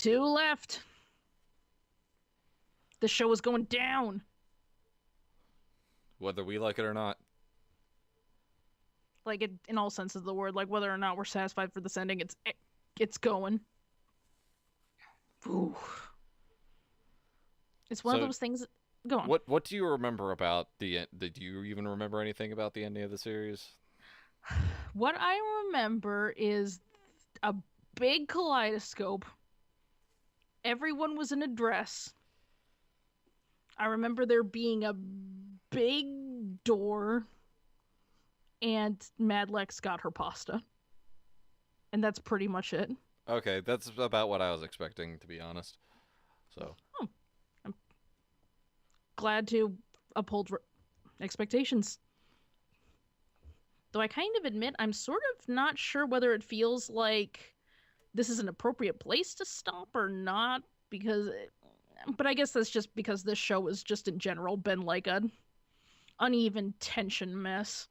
2 left. The show is going down. Whether we like it or not. Like, in all senses of the word, like whether or not we're satisfied for this ending, it's going. Ooh. It's one of So, those things. Go on. what do you remember about the? Do you even remember anything about the ending of the series? What I remember is a big kaleidoscope. Everyone was in a dress. I remember there being a big door, and Madlax got her pasta. And that's pretty much it. Okay, that's about what I was expecting, to be honest. So, Oh, I'm glad to uphold expectations. Though I kind of admit I'm sort of not sure whether it feels like this is an appropriate place to stop or not, because but I guess that's just because this show has just in general been like a uneven tension mess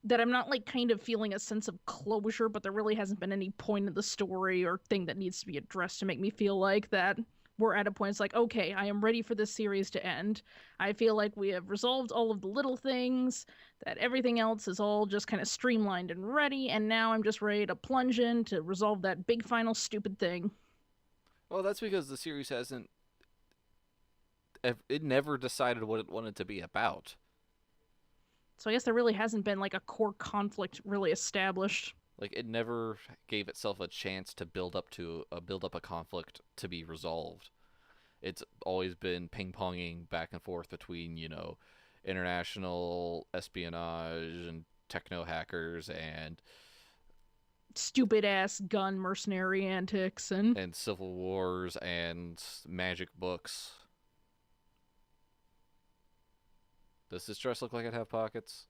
that I'm not like kind of feeling a sense of closure, but there really hasn't been any point in the story or thing that needs to be addressed to make me feel like that we're at a point it's like, okay, I am ready for this series to end. I feel like we have resolved all of the little things, that everything else is all just kind of streamlined and ready, and now I'm just ready to plunge in to resolve that big final stupid thing. well, that's because the series hasn't. It never decided what it wanted to be about. So I guess there really hasn't been like a core conflict really established. Like it never gave itself a chance to build up a conflict to be resolved. It's always been ping ponging back and forth between international espionage and techno hackers Stupid ass gun mercenary antics and and civil wars and magic books. Does this dress look like it have pockets?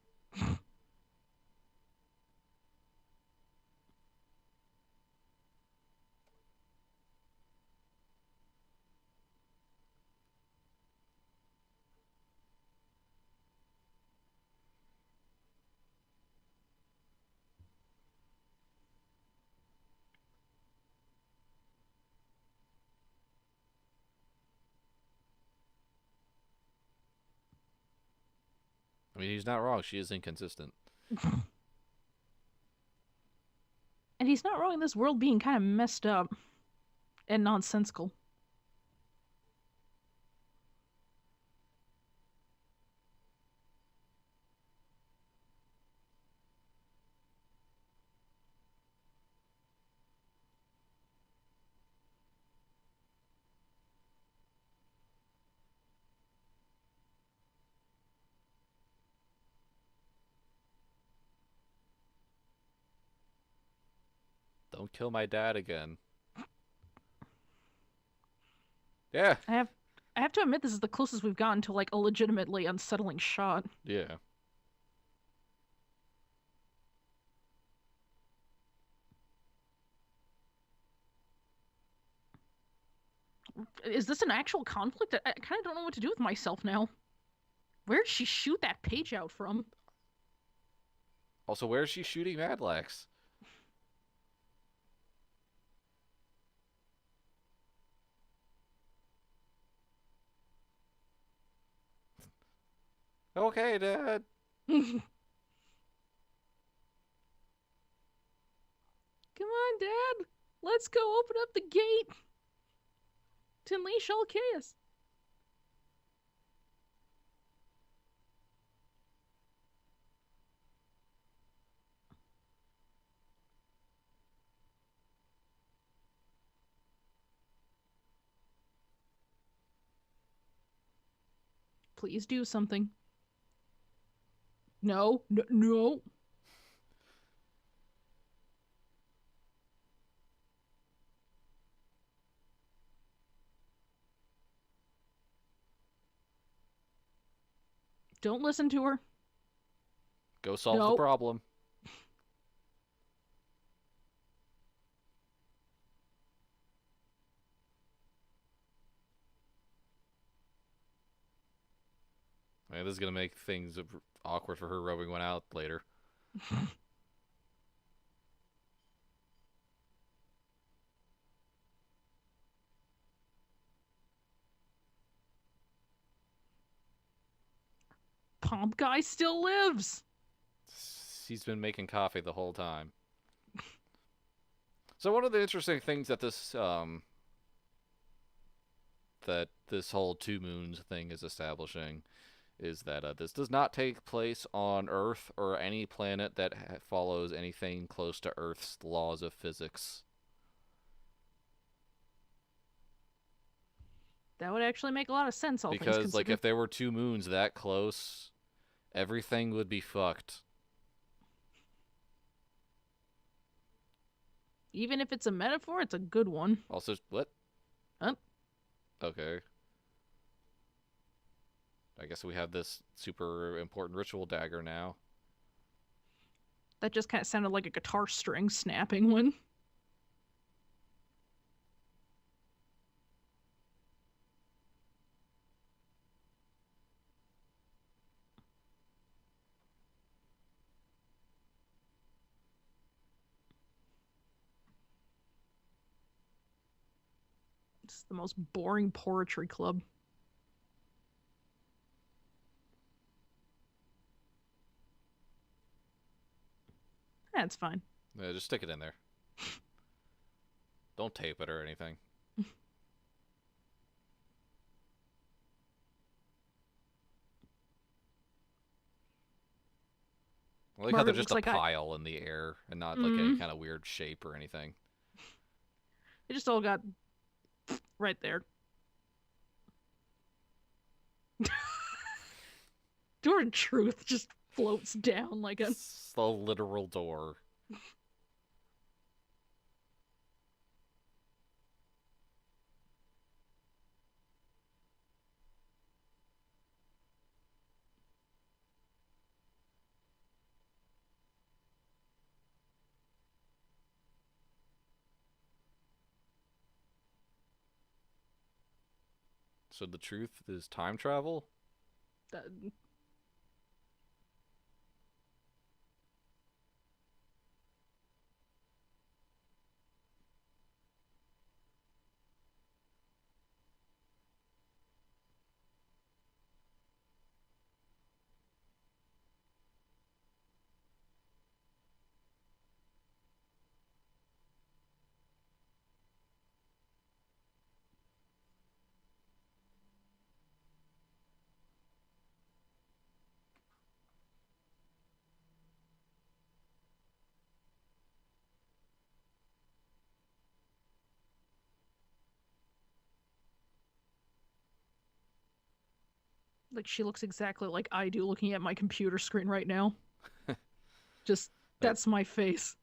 I mean, he's not wrong. She is inconsistent. and he's not wrong in this world being kind of messed up and nonsensical. Don't kill my dad again. Yeah, I have I have to admit this is the closest we've gotten to like a legitimately unsettling shot. yeah. Is this an actual conflict? I kind of don't know what to do with myself now. Where did she shoot that page out from? Also, where is she shooting Madlax? Okay, Dad. Come on, Dad. Let's go open up the gate to unleash all chaos. Please do something. No, no, no. Don't listen to her. Go solve the No. problem. I mean, this is gonna make things awkward for her rubbing one out later. Pomp guy still lives. He's been making coffee the whole time. So one of the interesting things that this whole two moons thing is establishing is that this does not take place on Earth or any planet that follows anything close to Earth's laws of physics. That would actually make a lot of sense, all things Because, like, considered. if there were two moons that close, everything would be fucked. Even if it's a metaphor, it's a good one. Also, what? Huh? Okay. I guess we have this super important ritual dagger now. That just kind of sounded like a guitar string snapping one. It's the most boring poetry club. That's fine. Yeah, just stick it in there. Don't tape it or anything. I like how they're Margaret just looks a like pile in the air and not like any Mm, kind of weird shape or anything. they just all got right there. Door in truth just floats down like a. It's the literal door. So the truth is time travel? Uh, like she looks exactly like I do looking at my computer screen right now. Just Like, that's my face.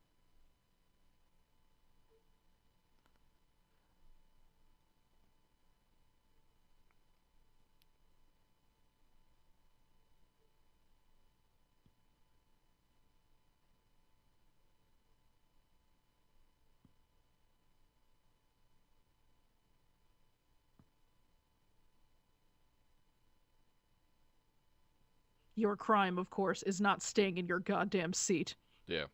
Your crime, of course, is not staying in your goddamn seat. yeah.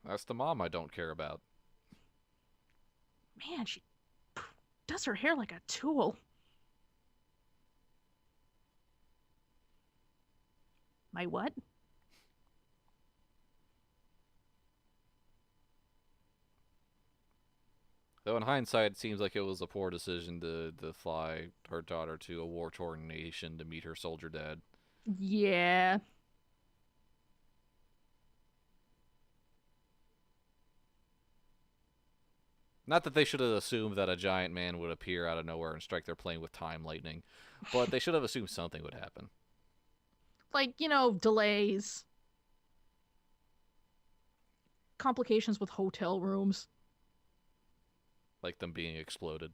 That's the mom I don't care about. Man, she does her hair like a tool. My what? Though in hindsight, it seems like it was a poor decision to fly her daughter to a war-torn nation to meet her soldier dad. Yeah. Not that they should have assumed that a giant man would appear out of nowhere and strike their plane with time lightning, but they should have assumed something would happen. Like, delays, complications with hotel rooms. Like them being exploded.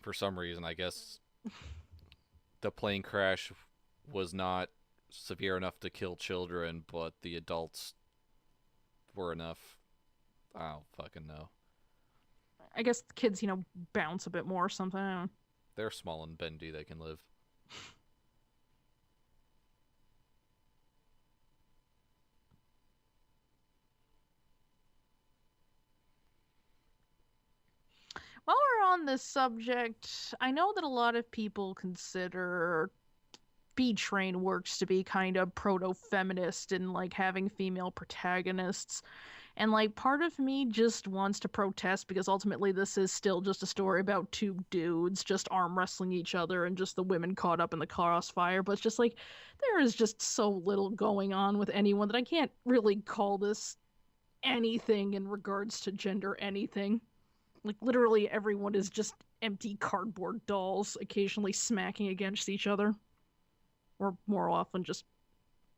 For some reason, I guess the plane crash was not severe enough to kill children, but the adults were enough. I don't fucking know. I guess kids, bounce a bit more or something. I don't know. They're small and bendy. They can live. While we're on this subject, I know that a lot of people consider B-Train works to be kind of proto-feminist and like having female protagonists. And like part of me just wants to protest because ultimately this is still just a story about two dudes just arm wrestling each other and just the women caught up in the crossfire. But it's just like there is just so little going on with anyone that I can't really call this anything in regards to gender anything. Like literally everyone is just empty cardboard dolls occasionally smacking against each other. Or more often just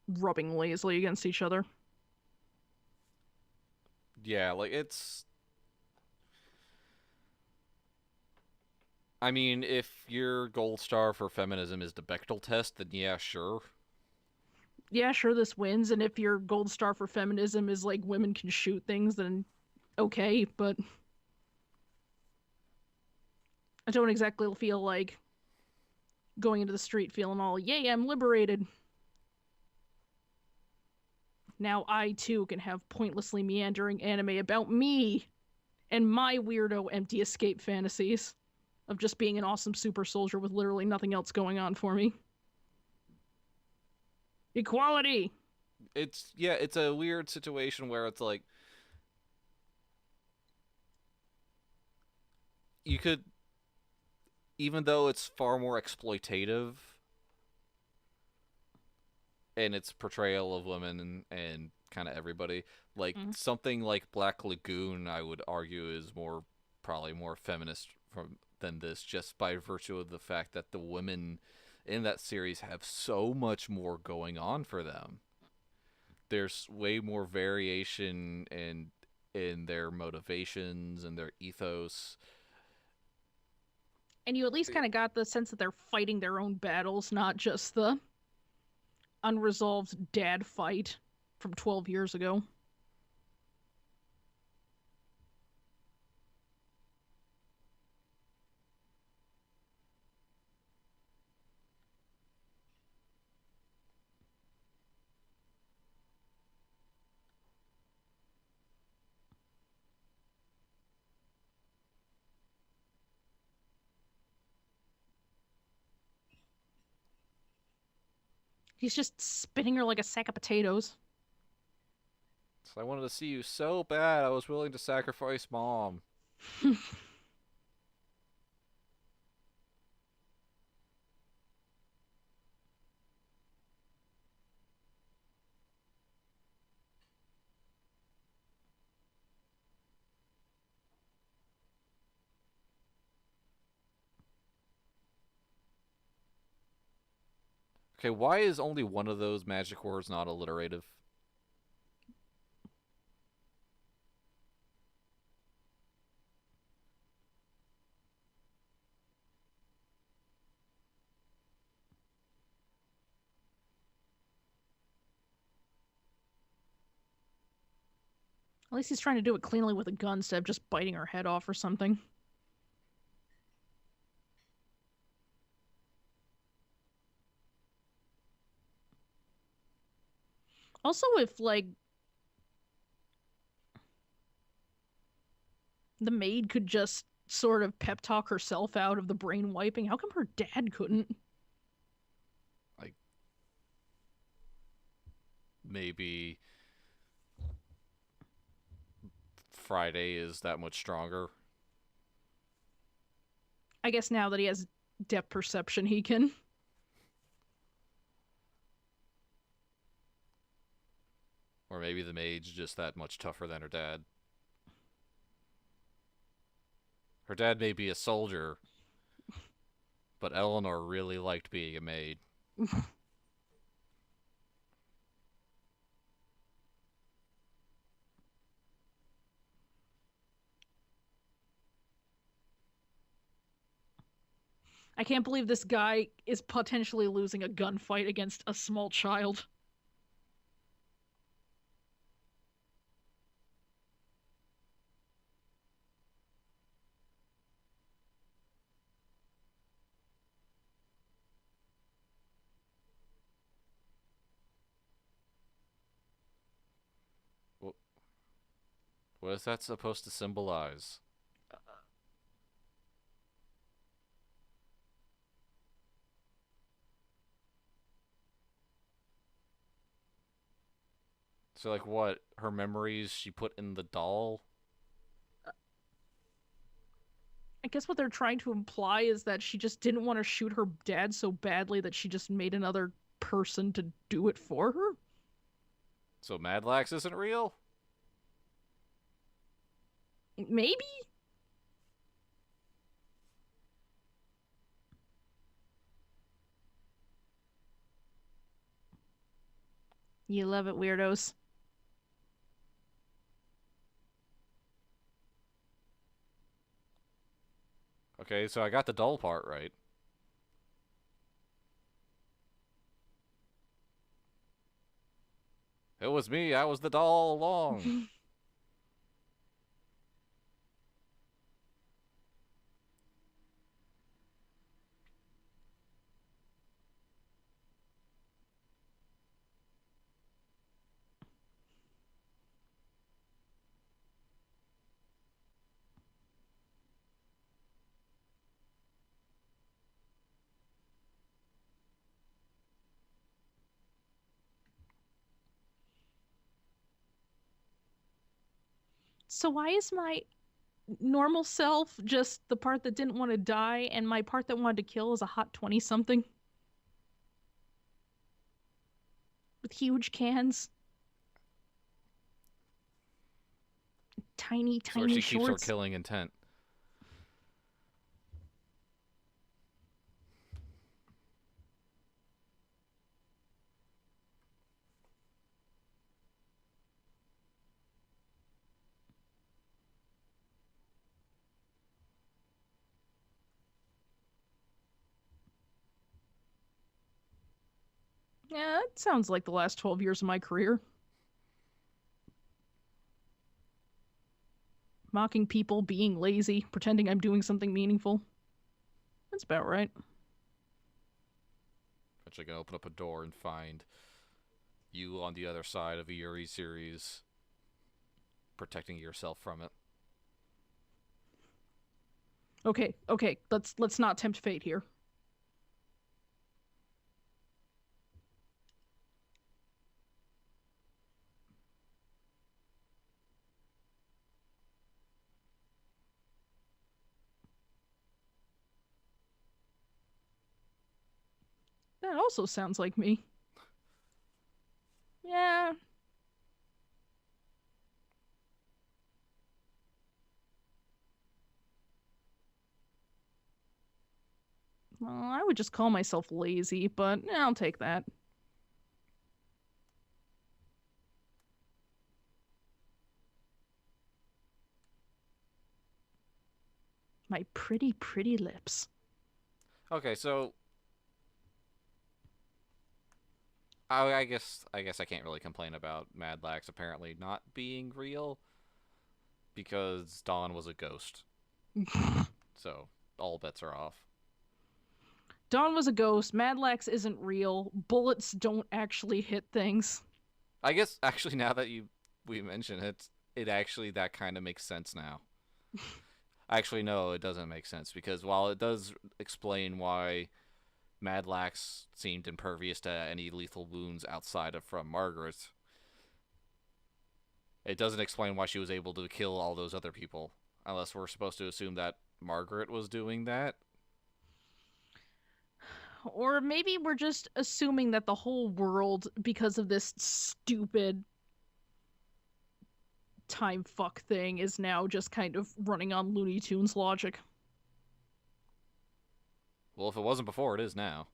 rubbing lazily against each other. Yeah, like it's. I mean, if your gold star for feminism is the Bechdel test, then yeah, sure. Yeah, sure, this wins. And if your gold star for feminism is like women can shoot things, then okay. But I don't exactly feel like going into the street feeling all, yay, I'm liberated. Now I too can have pointlessly meandering anime about me and my weirdo empty escape fantasies of just being an awesome super soldier with literally nothing else going on for me. Equality! It's yeah, it's a weird situation where it's like you could, even though it's far more exploitative in its portrayal of women and kind of everybody, like Mm. something like Black Lagoon, I would argue is more probably more feminist from than this, just by virtue of the fact that the women in that series have so much more going on for them. There's way more variation in their motivations and their ethos. And you at least kind of got the sense that they're fighting their own battles, not just the unresolved dad fight from 12 years ago. He's just spinning her like a sack of potatoes. So I wanted to see you so bad, I was willing to sacrifice mom. Okay, why is only one of those magic words not alliterative? At least he's trying to do it cleanly with a gun instead of just biting her head off or something. Also, if, like, the maid could just sort of pep talk herself out of the brain wiping, how come her dad couldn't? Like maybe Friday is that much stronger. I guess now that he has depth perception, he can. Or maybe the maid's just that much tougher than her dad. Her dad may be a soldier, but Eleanor really liked being a maid. I can't believe this guy is potentially losing a gunfight against a small child. What is that supposed to symbolize? So, like, what? Her memories she put in the doll? I guess what they're trying to imply is that she just didn't want to shoot her dad so badly that she just made another person to do it for her. So Madlax isn't real? Maybe? You love it, weirdos. Okay, so I got the doll part right. It was me. I was the doll all along. So why is my normal self just the part that didn't want to die, and my part that wanted to kill is a hot 20 something with huge cans, tiny, So tiny she keeps her shorts? killing intent. Yeah, it sounds like the last 12 years of my career. Mocking people, being lazy, pretending I'm doing something meaningful. That's about right. Eventually gonna open up a door and find you on the other side of a Yuri series, protecting yourself from it. Okay, okay, let's not tempt fate here. That also sounds like me. Yeah, well, I would just call myself lazy, but I'll take that. My pretty, pretty lips. Okay, so I guess I can't really complain about Madlax apparently not being real because Dawn was a ghost. So all bets are off. Dawn was a ghost. Madlax isn't real. Bullets don't actually hit things. I guess actually now that we mention it, it actually that kind of makes sense now. Actually, no, it doesn't make sense because while it does explain why Madlax seemed impervious to any lethal wounds outside of from Margaret, it doesn't explain why she was able to kill all those other people. Unless we're supposed to assume that Margaret was doing that. Or maybe we're just assuming that the whole world, because of this stupid time fuck thing, is now just kind of running on Looney Tunes logic. Well, if it wasn't before, it is now.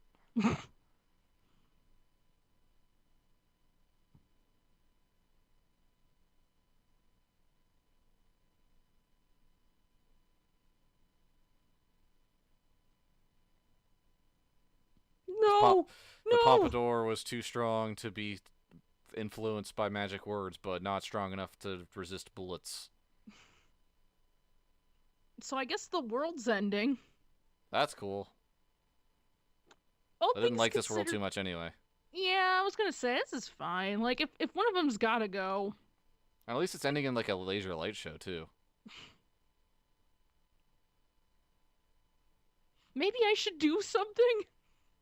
No! The No! Pompadour was too strong to be influenced by magic words, but not strong enough to resist bullets. So I guess the world's ending. That's cool. All I didn't things like this world considered. too much anyway. Yeah, I was gonna say, this is fine. Like, if one of them's gotta go. At least it's ending in like a laser light show too. Maybe I should do something?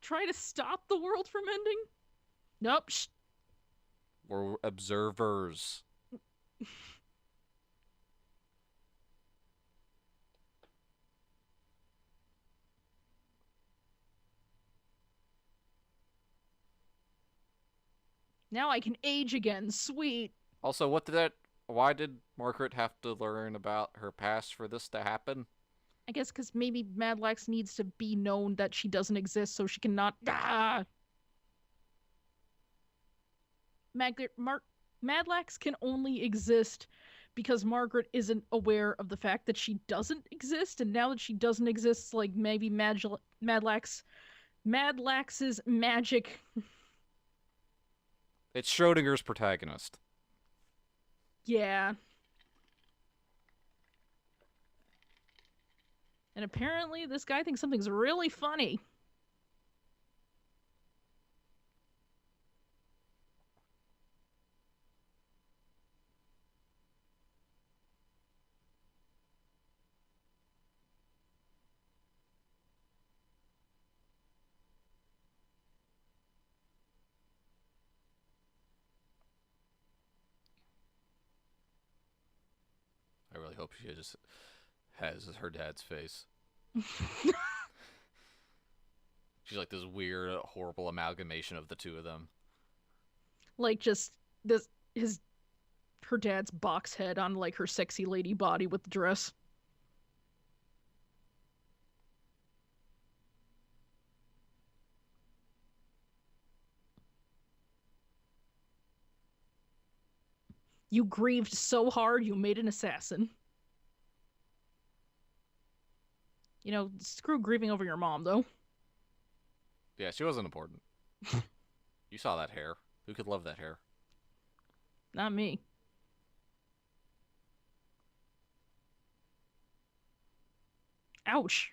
Try to stop the world from ending? Nope. Shh. We're observers. Now I can age again. Sweet. Also, what did that? Why did Margaret have to learn about her past for this to happen? I guess because maybe Madlax needs to be known that she doesn't exist so she cannot. Ah! Madlax can only exist because Margaret isn't aware of the fact that she doesn't exist, and now that she doesn't exist, like maybe Madlax's magic. It's Schrodinger's protagonist. Yeah. And apparently, this guy thinks something's really funny. I really hope she just has her dad's face. She's like this weird, horrible amalgamation of the two of them. Like, just this, his, her dad's box head on, like, her sexy lady body with the dress. You grieved so hard you made an assassin. Screw grieving over your mom, though. Yeah, she wasn't important. You saw that hair. Who could love that hair? Not me. Ouch.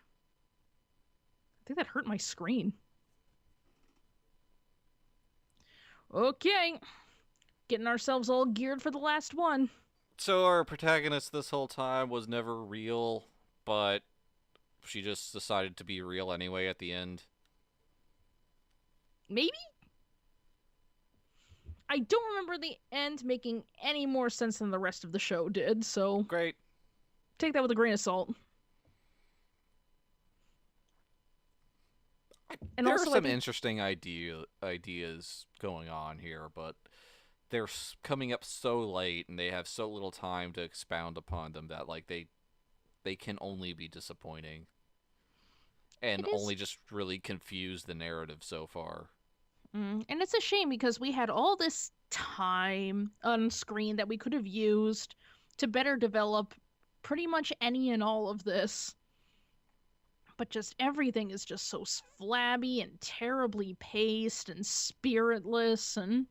I think that hurt my screen. Okay. Getting ourselves all geared for the last one. So our protagonist this whole time was never real, but she just decided to be real anyway at the end. Maybe? I don't remember the end making any more sense than the rest of the show did, so Great. take that with a grain of salt. And There also, are some interesting ideas going on here, but they're coming up so late and they have so little time to expound upon them that like they can only be disappointing and it is. only just really confuse the narrative so far. And it's a shame because we had all this time on screen that we could have used to better develop pretty much any and all of this. But just everything is just so flabby and terribly paced and spiritless, and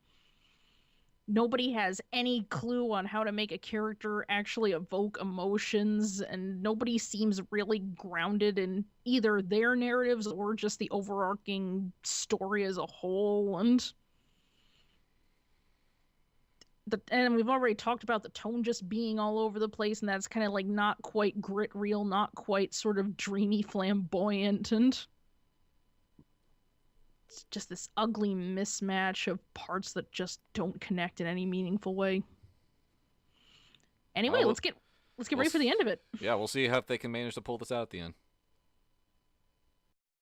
nobody has any clue on how to make a character actually evoke emotions, and nobody seems really grounded in either their narratives or just the overarching story as a whole. And we've already talked about the tone just being all over the place, and that's kind of like not quite grit real, not quite sort of dreamy, flamboyant, and it's just this ugly mismatch of parts that just don't connect in any meaningful way. Anyway, Uh, let's get we'll ready for the end of it. yeah, we'll see how if they can manage to pull this out at the end.